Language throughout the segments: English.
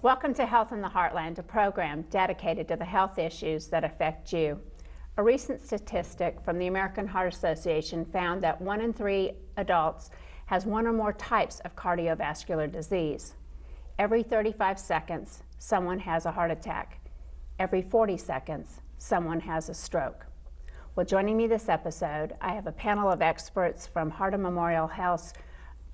Welcome to Health in the Heartland, a program dedicated to the health issues that affect you. A recent statistic from the American Heart Association found that 1 in 3 adults has one or more types of cardiovascular disease. Every 35 seconds, someone has a heart attack. Every 40 seconds, someone has a stroke. Well, joining me this episode, I have a panel of experts from Hardin Memorial Health's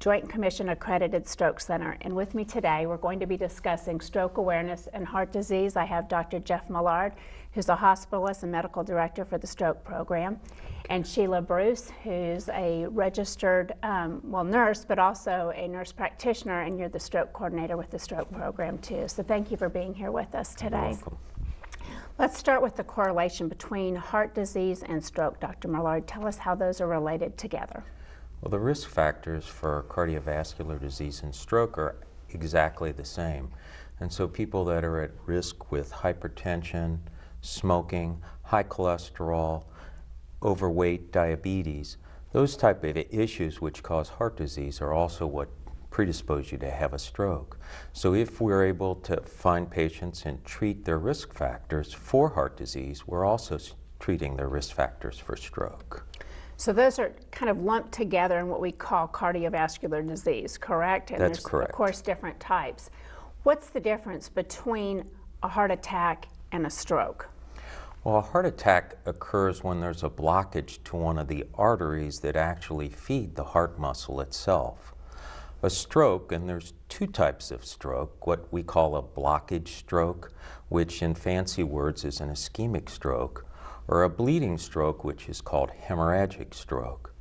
Joint Commission Accredited Stroke Center, and with me today we're going to be discussing stroke awareness and heart disease. I have Dr. Jeff Millard, who's a hospitalist and medical director for the stroke program, and Sheila Bruce, who's a registered nurse, but also a nurse practitioner, and you're the stroke coordinator with the stroke program too. So thank you for being here with us today. You're welcome. Let's start with the correlation between heart disease and stroke. Dr. Millard, tell us how those are related together. Well, the risk factors for cardiovascular disease and stroke are exactly the same. And so people that are at risk with hypertension, smoking, high cholesterol, overweight, diabetes, those type of issues which cause heart disease are also what predispose you to have a stroke. So if we're able to find patients and treat their risk factors for heart disease, we're also treating their risk factors for stroke. So those are kind of lumped together in what we call cardiovascular disease, correct? And That's there's, correct. of course, different types. What's the difference between a heart attack and a stroke? Well, a heart attack occurs when there's a blockage to one of the arteries that actually feed the heart muscle itself. A stroke, and there's two types of stroke, what we call a blockage stroke, which in fancy words is an ischemic stroke, or a bleeding stroke, which is called hemorrhagic stroke.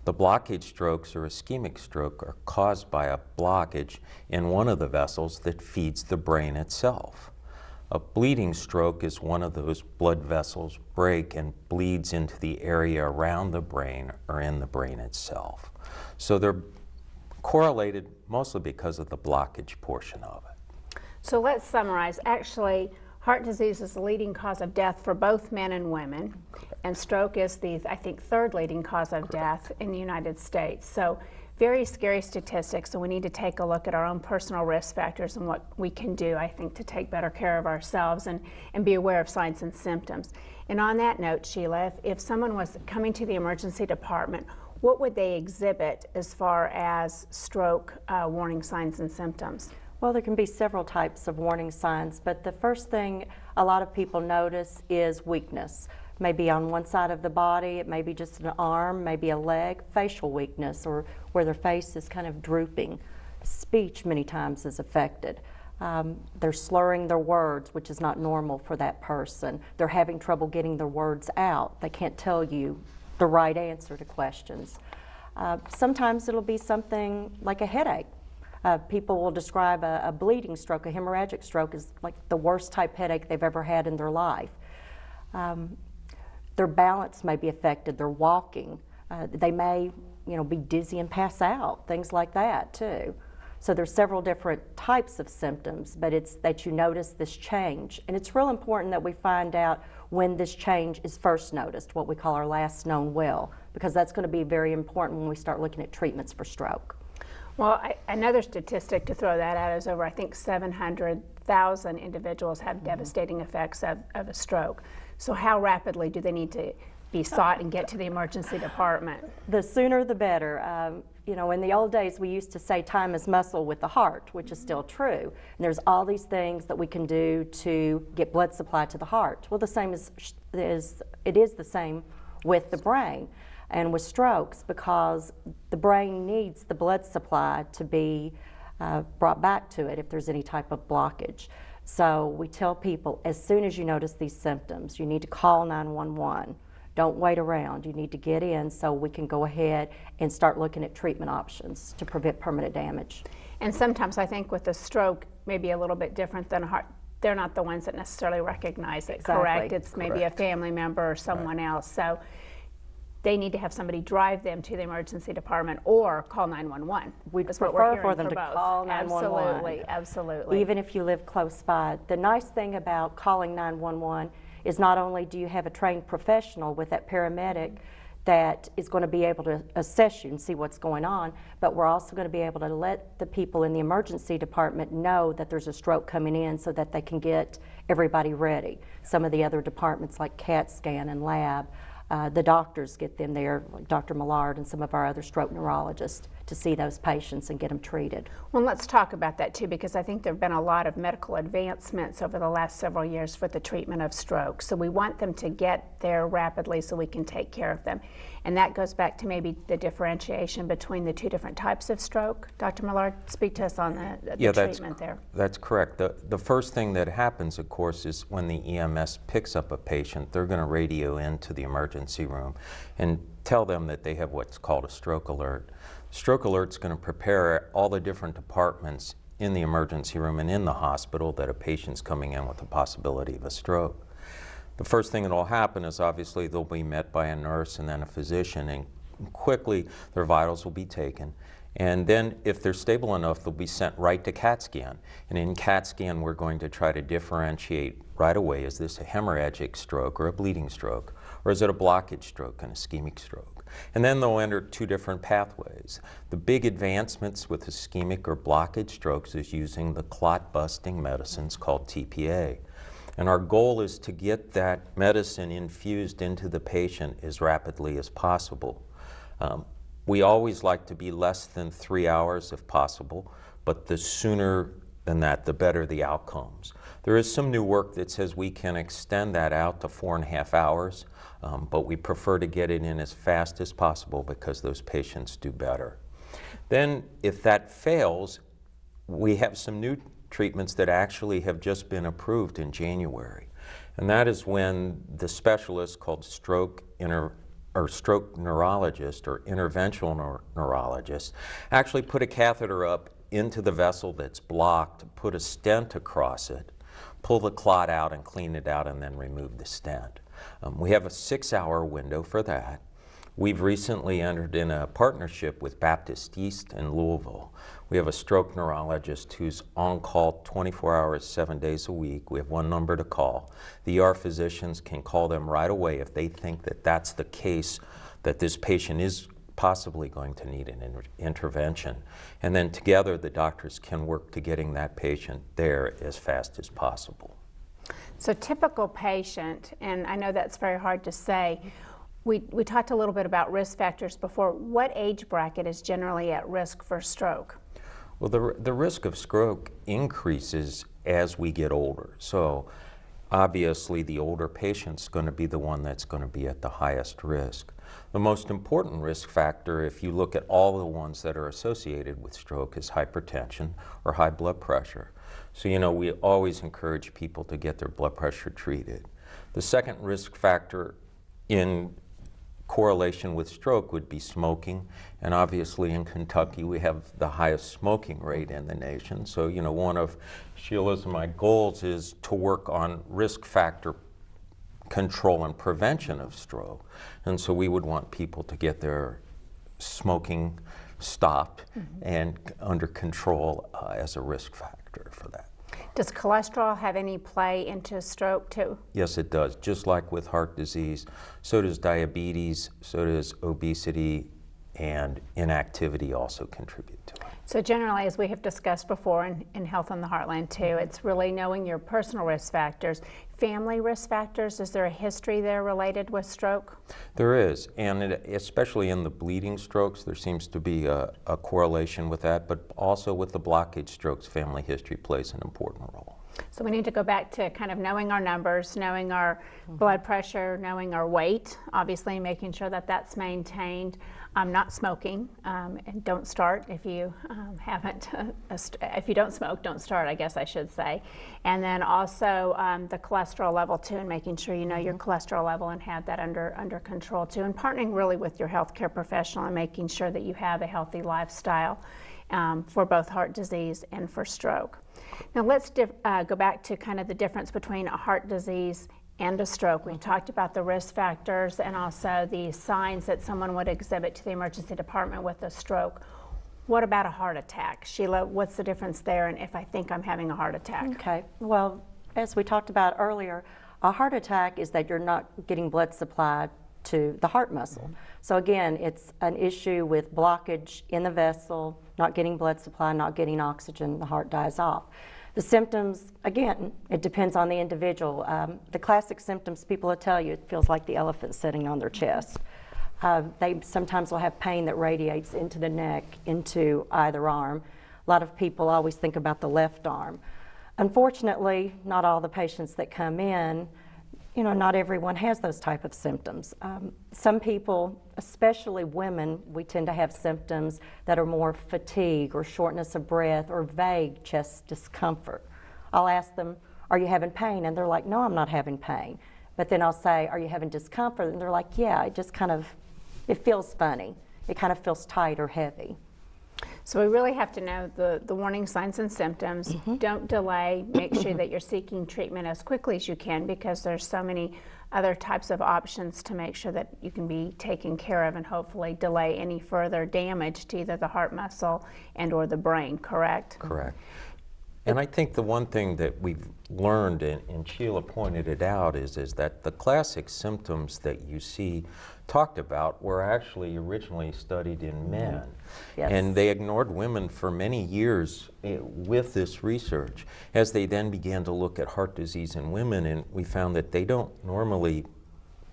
The blockage strokes or ischemic stroke are caused by a blockage in one of the vessels that feeds the brain itself. A bleeding stroke is one of those blood vessels break and bleeds into the area around the brain or in the brain itself. So they're correlated mostly because of the blockage portion of it. So let's summarize. Actually, heart disease is the leading cause of death for both men and women, and stroke is the, I think, third leading cause of death in the United States. So very scary statistics, so we need to take a look at our own personal risk factors and what we can do, I think, to take better care of ourselves and be aware of signs and symptoms. And on that note, Sheila, if someone was coming to the emergency department, what would they exhibit as far as stroke warning signs and symptoms? Well, there can be several types of warning signs, but the first thing a lot of people notice is weakness. Maybe on one side of the body, it may be just an arm, maybe a leg, facial weakness, or where their face is kind of drooping. Speech many times is affected. They're slurring their words, which is not normal for that person. They're having trouble getting their words out. They can't tell you the right answer to questions. Sometimes it'll be something like a headache. People will describe a bleeding stroke, a hemorrhagic stroke, as like the worst type headache they've ever had in their life. Their balance may be affected, their walking. They may, be dizzy and pass out, things like that too. So there's several different types of symptoms, but it's that you notice this change. And it's real important that we find out when this change is first noticed, what we call our last known well, because that's going to be very important when we start looking at treatments for stroke. Well, another statistic to throw that out is over, I think, 700,000 individuals have devastating effects of a stroke. So how rapidly do they need to be sought and get to the emergency department? The sooner the better. In the old days we used to say time is muscle with the heart, which is still true. And there's all these things that we can do to get blood supply to the heart. Well, the same it is the same with the brain and with strokes, because the brain needs the blood supply to be brought back to it if there's any type of blockage. So we tell people, as soon as you notice these symptoms, you need to call 911. Don't wait around. You need to get in so we can go ahead and start looking at treatment options to prevent permanent damage. And sometimes I think with a stroke, maybe a little bit different than a heart, they're not the ones that necessarily recognize it, Exactly. correct? It's maybe a family member or someone else. So they need to have somebody drive them to the emergency department or call 911. We'd That's prefer what we're for hearing them to both. call 911. Absolutely, absolutely. Even if you live close by. The nice thing about calling 911 is not only do you have a trained professional with that paramedic that is going to be able to assess you and see what's going on, but we're also going to be able to let the people in the emergency department know that there's a stroke coming in so that they can get everybody ready. Some of the other departments like CAT scan and lab, the doctors get them there, like Dr. Millard and some of our other stroke neurologists, to see those patients and get them treated. Well, let's talk about that too, because I think there have been a lot of medical advancements over the last several years for the treatment of stroke. So we want them to get there rapidly so we can take care of them. And that goes back to maybe the differentiation between the two different types of stroke. Dr. Millard, speak to us on the treatment there. That's correct. The first thing that happens, of course, is when the EMS picks up a patient, they're going to radio into the emergency room and tell them that they have what's called a stroke alert. Stroke alert's going to prepare all the different departments in the emergency room and in the hospital that a patient's coming in with the possibility of a stroke. The first thing that will happen is obviously they'll be met by a nurse and then a physician, and quickly their vitals will be taken. And then if they're stable enough, they'll be sent right to CAT scan. And in CAT scan, we're going to try to differentiate right away, is this a hemorrhagic stroke or a bleeding stroke? Or is it a blockage stroke, an ischemic stroke? And then they'll enter two different pathways. The big advancements with ischemic or blockage strokes is using the clot-busting medicines called TPA. And our goal is to get that medicine infused into the patient as rapidly as possible. We always like to be less than 3 hours if possible, but the sooner than that, the better the outcomes. There is some new work that says we can extend that out to 4.5 hours, but we prefer to get it in as fast as possible because those patients do better. Then, if that fails, we have some new treatments that actually have just been approved in January. And that is when the specialist called stroke neurologist or interventional neurologist actually put a catheter up into the vessel that's blocked, put a stent across it, pull the clot out and clean it out, and then remove the stent. We have a 6-hour window for that. We've recently entered in a partnership with Baptist East in Louisville. We have a stroke neurologist who's on call 24 hours, 7 days a week. We have one number to call. The ER physicians can call them right away if they think that that's the case, that this patient is possibly going to need an intervention. And then together the doctors can work to getting that patient there as fast as possible. So typical patient, and I know that's very hard to say, we talked a little bit about risk factors before. What age bracket is generally at risk for stroke? Well, the risk of stroke increases as we get older. So obviously the older patient's going to be the one that's going to be at the highest risk. The most important risk factor, if you look at all the ones that are associated with stroke, is hypertension or high blood pressure. So, we always encourage people to get their blood pressure treated. The second risk factor in correlation with stroke would be smoking, and obviously in Kentucky we have the highest smoking rate in the nation. So, one of Sheila's and my goals is to work on risk factor control and prevention of stroke. And so we would want people to get their smoking stopped and under control as a risk factor for that. Does cholesterol have any play into stroke too? Yes, it does. Just like with heart disease, so does diabetes, so does obesity, and inactivity also contribute to it. So generally, as we have discussed before in Health on the Heartland too, it's really knowing your personal risk factors. Family risk factors, is there a history there related with stroke? There is, and especially in the bleeding strokes, there seems to be a correlation with that, but also with the blockage strokes, family history plays an important role. So we need to go back to kind of knowing our numbers, knowing our blood pressure, knowing our weight, obviously making sure that that's maintained. Not smoking, and don't start if you if you don't smoke, don't start, I guess I should say. And then also the cholesterol level too, and making sure you know your cholesterol level and have that under control too, and partnering really with your healthcare professional and making sure that you have a healthy lifestyle for both heart disease and for stroke. Now let's go back to kind of the difference between a heart disease and a stroke. We talked about the risk factors and also the signs that someone would exhibit to the emergency department with a stroke. What about a heart attack? Sheila, what's the difference there, and if I think I'm having a heart attack? Okay, well, as we talked about earlier, a heart attack is that you're not getting blood supplied to the heart muscle. So again, it's an issue with blockage in the vessel, not getting blood supply, not getting oxygen, the heart dies off. The symptoms, again, it depends on the individual. The classic symptoms people will tell you, it feels like the elephant sitting on their chest. They sometimes will have pain that radiates into the neck, into either arm. A lot of people always think about the left arm. Unfortunately, not all the patients that come in, you know, not everyone has those type of symptoms. Some people, especially women, we tend to have symptoms that are more fatigue or shortness of breath or vague chest discomfort. I'll ask them, are you having pain? And they're like, no, I'm not having pain. But then I'll say, are you having discomfort? And they're like, yeah, it just kind of, it feels funny. It kind of feels tight or heavy. So we really have to know the warning signs and symptoms. Don't delay. Make sure that you're seeking treatment as quickly as you can, because there's so many other types of options to make sure that you can be taken care of and hopefully delay any further damage to either the heart muscle and or the brain, correct? Correct. And I think the one thing that we've learned, and Sheila pointed it out, is that the classic symptoms that you see talked about were actually originally studied in men. Yes. And they ignored women for many years with this research, as they then began to look at heart disease in women, and we found that they don't normally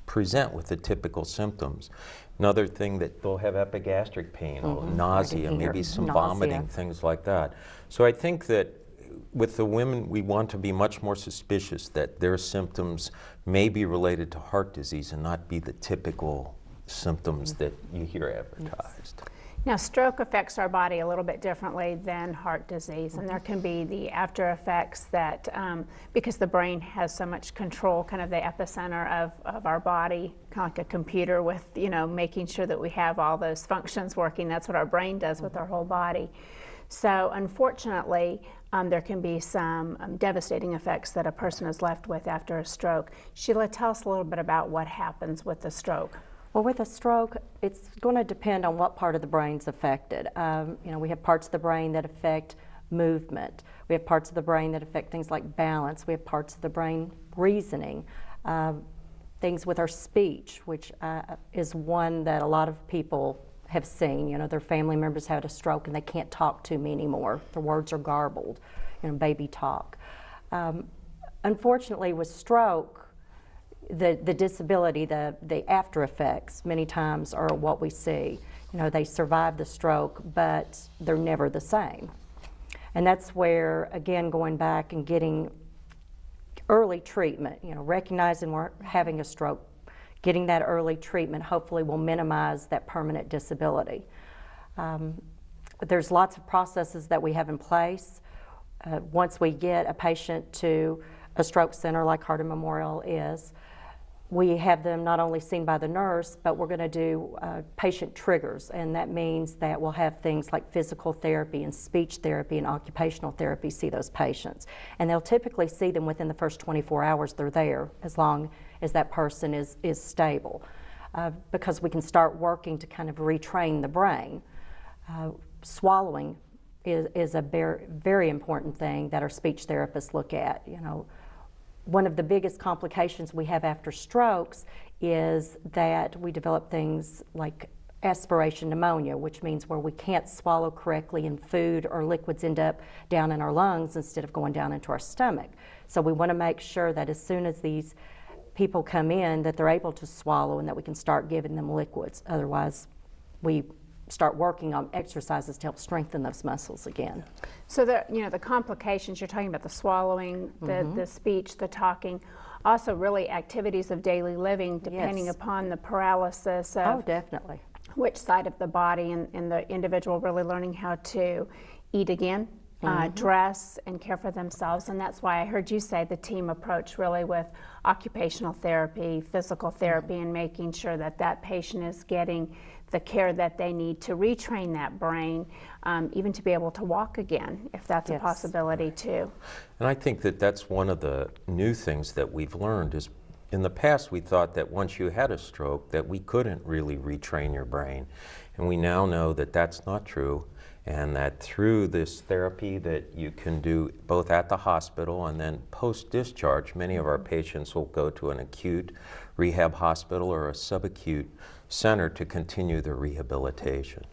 present with the typical symptoms. Another thing, that they'll have epigastric pain, nausea, maybe some vomiting, things like that. So I think that with the women, we want to be much more suspicious that their symptoms may be related to heart disease and not be the typical symptoms that you hear advertised. Now, stroke affects our body a little bit differently than heart disease, and there can be the after effects that, because the brain has so much control, kind of the epicenter of our body, kind of like a computer with, you know, making sure that we have all those functions working. That's what our brain does with our whole body. So unfortunately, there can be some devastating effects that a person is left with after a stroke. Sheila, tell us a little bit about what happens with the stroke. Well, with a stroke, it's going to depend on what part of the brain's affected. You know, we have parts of the brain that affect movement. We have parts of the brain that affect things like balance. We have parts of the brain reasoning, things with our speech, which is one that a lot of people have seen. You know, their family members had a stroke and they can't talk to me anymore. Their words are garbled, you know, baby talk. Unfortunately, with stroke, the disability, the after effects many times are what we see. You know, they survive the stroke, but they're never the same. And that's where, again, going back and getting early treatment, you know, recognizing we're having a stroke, getting that early treatment hopefully will minimize that permanent disability. There's lots of processes that we have in place. Once we get a patient to a stroke center like Hardin Memorial is, we have them not only seen by the nurse, but we're going to do patient triggers, and that means that we'll have things like physical therapy and speech therapy and occupational therapy see those patients. And they'll typically see them within the first 24 hours they're there, as long as that person is stable, because we can start working to kind of retrain the brain. Swallowing is a very, very important thing that our speech therapists look at. You know, one of the biggest complications we have after strokes is that we develop things like aspiration pneumonia, which means where we can't swallow correctly and food or liquids end up down in our lungs instead of going down into our stomach. So we want to make sure that as soon as these people come in that they're able to swallow and that we can start giving them liquids. Otherwise, we start working on exercises to help strengthen those muscles again. So the complications, you're talking about the swallowing, the speech, the talking, also really activities of daily living depending upon the paralysis of definitely. Which side of the body, and the individual really learning how to eat again, dress and care for themselves. And that's why I heard you say the team approach really with occupational therapy, physical therapy, and making sure that that patient is getting the care that they need to retrain that brain, even to be able to walk again, if that's a possibility too. And I think that that's one of the new things that we've learned is, in the past we thought that once you had a stroke that we couldn't really retrain your brain. And we now know that that's not true. and that through this therapy that you can do both at the hospital and then post-discharge, many of our patients will go to an acute rehab hospital or a subacute center to continue their rehabilitation.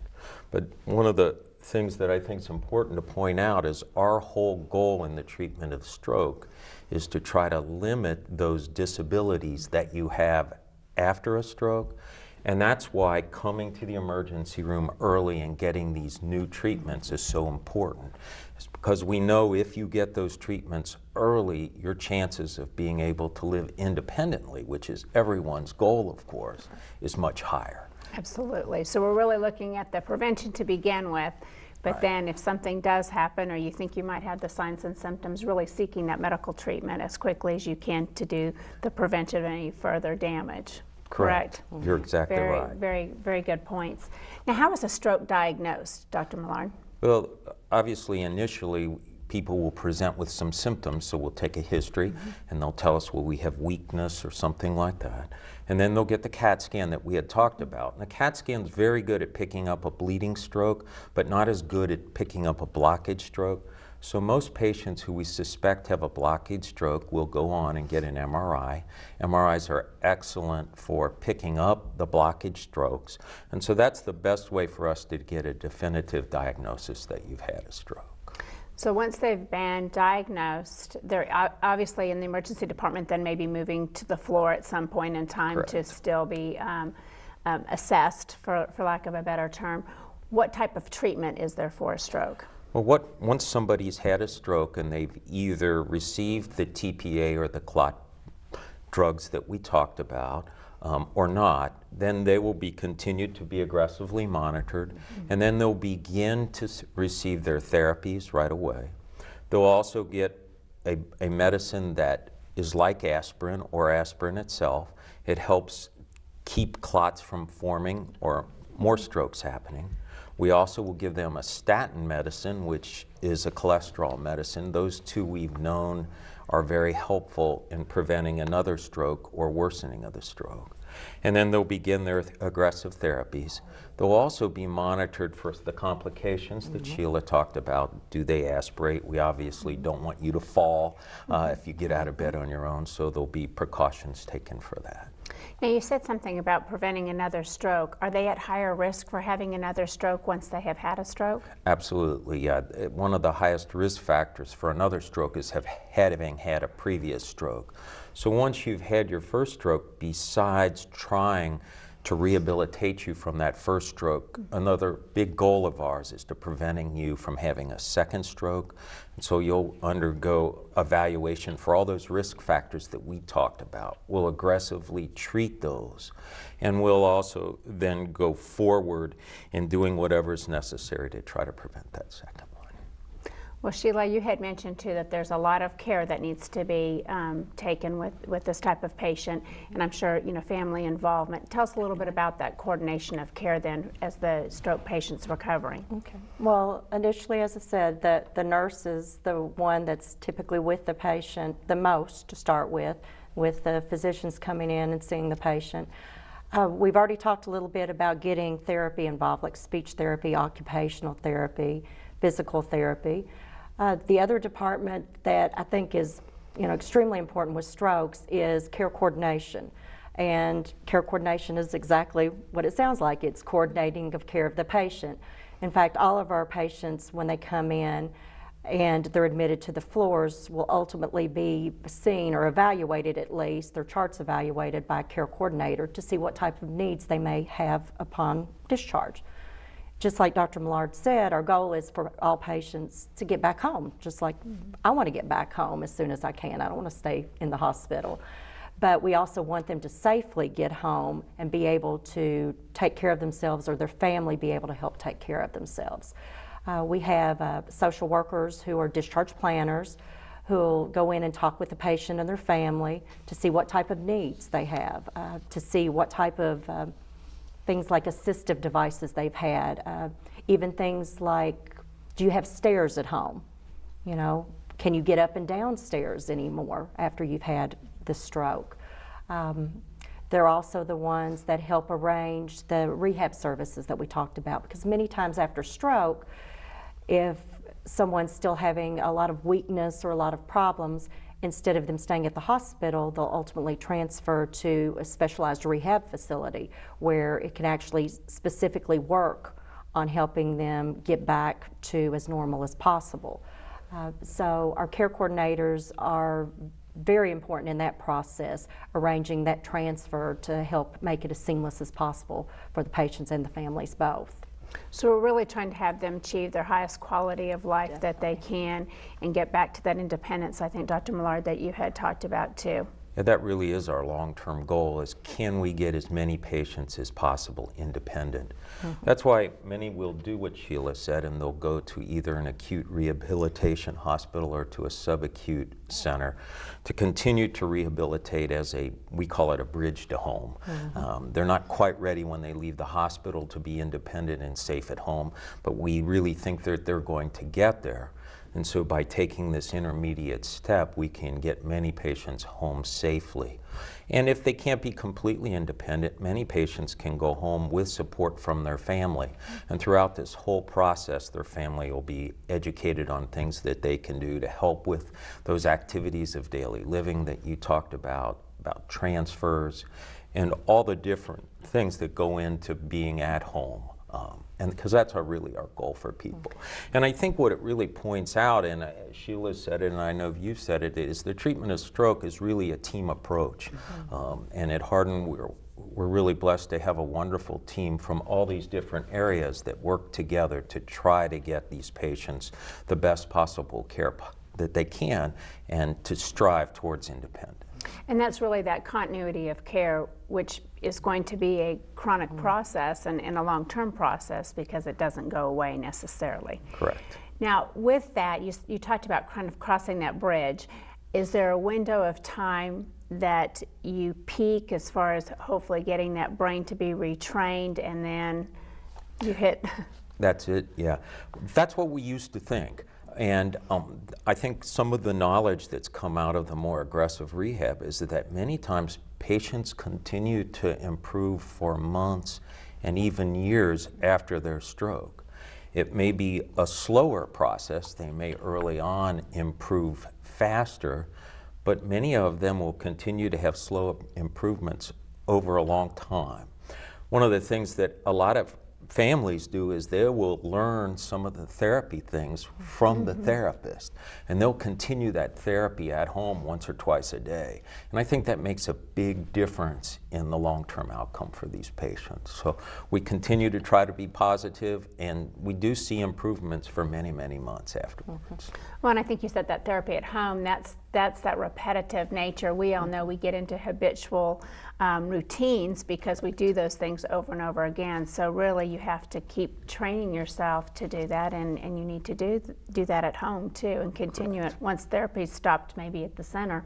But one of the things that I think is important to point out is our whole goal in the treatment of stroke is to try to limit those disabilities that you have after a stroke. And that's why coming to the emergency room early and getting these new treatments is so important. It's because we know if you get those treatments early, your chances of being able to live independently, which is everyone's goal, of course, is much higher. Absolutely. So we're really looking at the prevention to begin with, but then if something does happen or you think you might have the signs and symptoms, really seeking that medical treatment as quickly as you can to do the prevention of any further damage. Correct. You're exactly right. Very good points. Now, how is a stroke diagnosed, Dr. Millard? Well, obviously, initially, people will present with some symptoms, so we'll take a history, and they'll tell us, well, we have weakness or something like that. And then they'll get the CAT scan that we had talked about. And the CAT scan is very good at picking up a bleeding stroke, but not as good at picking up a blockage stroke. So most patients who we suspect have a blockage stroke will go on and get an MRI. MRIs are excellent for picking up the blockage strokes. And so that's the best way for us to get a definitive diagnosis that you've had a stroke. So once they've been diagnosed, they're obviously in the emergency department, then maybe moving to the floor at some point in time. Correct. To still be assessed, for lack of a better term. What type of treatment is there for a stroke? Well, once somebody's had a stroke and they've either received the TPA or the clot drugs that we talked about, or not, then they will be continued to be aggressively monitored, and then they'll begin to receive their therapies right away. They'll also get a medicine that is like aspirin or aspirin itself. It helps keep clots from forming or more strokes happening. We also will give them a statin medicine, which is a cholesterol medicine. Those two we've known are very helpful in preventing another stroke or worsening of the stroke. And then they'll begin their aggressive therapies. They'll also be monitored for the complications that Sheila talked about. Do they aspirate? We obviously don't want you to fall if you get out of bed on your own, so there'll be precautions taken for that. Now, you said something about preventing another stroke. Are they at higher risk for having another stroke once they have had a stroke? Absolutely, yeah. One of the highest risk factors for another stroke is having had a previous stroke. So once you've had your first stroke, besides trying to rehabilitate you from that first stroke, another big goal of ours is to preventing you from having a second stroke. And so you'll undergo evaluation for all those risk factors that we talked about. We'll aggressively treat those, and we'll also then go forward in doing whatever is necessary to try to prevent that second one. Well, Sheila, you had mentioned too that there's a lot of care that needs to be taken with this type of patient, and I'm sure family involvement. Tell us a little bit about that coordination of care then as the stroke patient's recovering. Okay. Well, initially, as I said, the nurse is the one that's typically with the patient the most to start with the physicians coming in and seeing the patient. We've already talked a little bit about getting therapy involved, like speech therapy, occupational therapy, physical therapy. The other department that I think is extremely important with strokes is care coordination. And care coordination is exactly what it sounds like. It's coordinating of care of the patient. In fact, all of our patients, when they come in and they're admitted to the floors, will ultimately be seen or evaluated, at least their charts evaluated by a care coordinator to see what type of needs they may have upon discharge. Just like Dr. Millard said, our goal is for all patients to get back home. Just like I want to get back home as soon as I can. I don't want to stay in the hospital. But we also want them to safely get home and be able to take care of themselves, or their family be able to help take care of themselves. We have social workers who are discharge planners who will go in and talk with the patient and their family to see what type of needs they have, to see what type of things like assistive devices they've had, even things like, do you have stairs at home? Can you get up and down stairs anymore after you've had the stroke? They're also the ones that help arrange the rehab services that we talked about, because many times after stroke, If someone's still having a lot of weakness or a lot of problems, instead of them staying at the hospital, they'll ultimately transfer to a specialized rehab facility where it can actually specifically work on helping them get back to as normal as possible. So our care coordinators are very important in that process, arranging that transfer to help make it as seamless as possible for the patients and the families both. So we're really trying to have them achieve their highest quality of life that they can and get back to that independence, I think, Dr. Millard, that you had talked about too. Yeah, that really is our long-term goal, is can we get as many patients as possible independent? That's why many will do what Sheila said, and they'll go to either an acute rehabilitation hospital or to a subacute center to continue to rehabilitate as we call it a bridge to home. They're not quite ready when they leave the hospital to be independent and safe at home, but we really think that they're going to get there. And so by taking this intermediate step, we can get many patients home safely. And if they can't be completely independent, many patients can go home with support from their family. And throughout this whole process, their family will be educated on things that they can do to help with those activities of daily living that you talked about transfers, and all the different things that go into being at home. And because that's really our goal for people. And I think what it really points out, and Sheila said it, and I know you've said it, is the treatment of stroke is really a team approach. And at Hardin, we're really blessed to have a wonderful team from all these different areas that work together to try to get these patients the best possible care that they can and to strive towards independence. And that's really that continuity of care, which is going to be a chronic process and a long-term process because it doesn't go away necessarily. Correct. Now, with that, you talked about kind of crossing that bridge. Is there a window of time that you peak as far as hopefully getting that brain to be retrained and then you hit? That's it, yeah. That's what we used to think. And I think some of the knowledge that's come out of the more aggressive rehab is that many times patients continue to improve for months and even years after their stroke. It may be a slower process. They may early on improve faster, but many of them will continue to have slow improvements over a long time. One of the things that a lot of families do is they will learn some of the therapy things from the therapist, and they'll continue that therapy at home once or twice a day. And I think that makes a big difference in the long-term outcome for these patients. So we continue to try to be positive, and we do see improvements for many, many months afterwards. Well, and I think you said that therapy at home, that's that repetitive nature. We all know we get into habitual routines because we do those things over and over again. So really you have to keep training yourself to do that, and you need to do that at home too, and continue it. Once therapy stopped maybe at the center,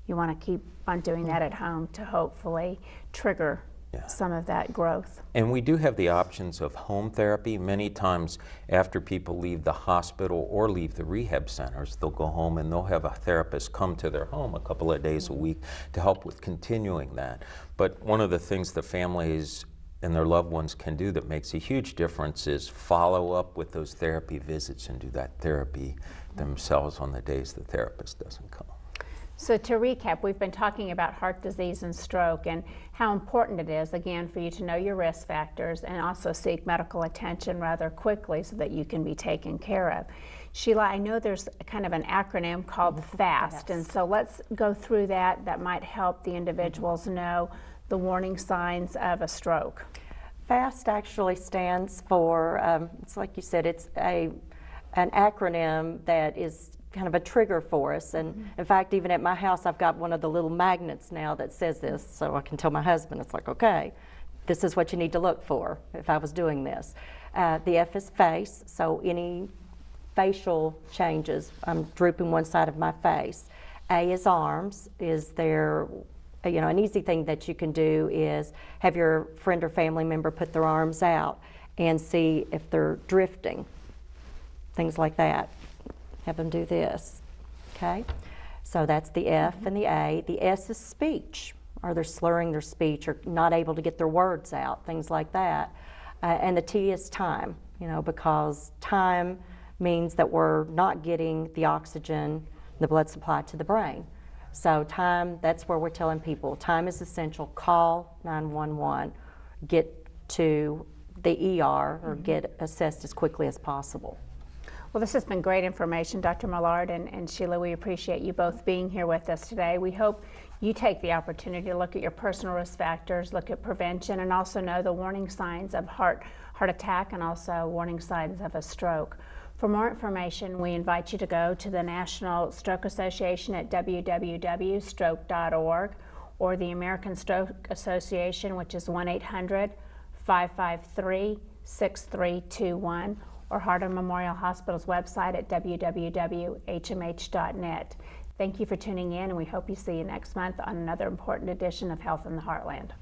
you want to keep on doing that at home to hopefully trigger some of that growth. And we do have the options of home therapy. Many times after people leave the hospital or leave the rehab centers, they'll go home and they'll have a therapist come to their home a couple of days a week to help with continuing that. But one of the things the families and their loved ones can do that makes a huge difference is follow up with those therapy visits and do that therapy themselves on the days the therapist doesn't come. So to recap, we've been talking about heart disease and stroke and how important it is, again, for you to know your risk factors and also seek medical attention rather quickly so that you can be taken care of. Sheila, I know there's kind of an acronym called FAST, and so let's go through that. That might help the individuals know the warning signs of a stroke. FAST actually stands for, it's like you said, it's an acronym that is kind of a trigger for us. And in fact, even at my house, I've got one of the little magnets now that says this, so I can tell my husband, it's like, okay, this is what you need to look for if I was doing this. The F is face, so any facial changes, I'm drooping one side of my face. A is arms. Is there, an easy thing that you can do is have your friend or family member put their arms out and see if they're drifting, things like that. Have them do this, okay? So that's the F and the A. The S is speech. Are they slurring their speech or not able to get their words out, things like that. And the T is time, because time means that we're not getting the oxygen, the blood supply to the brain. So time, that's where we're telling people, time is essential. Call 911, get to the ER, or get assessed as quickly as possible. Well, this has been great information, Dr. Millard and Sheila. We appreciate you both being here with us today. We hope you take the opportunity to look at your personal risk factors, look at prevention, and also know the warning signs of heart attack and also warning signs of a stroke. For more information, we invite you to go to the National Stroke Association at www.stroke.org, or the American Stroke Association, which is 1-800-553-6321, or Hardin Memorial Hospital's website at www.hmh.net. Thank you for tuning in, and we hope you see you next month on another important edition of Health in the Heartland.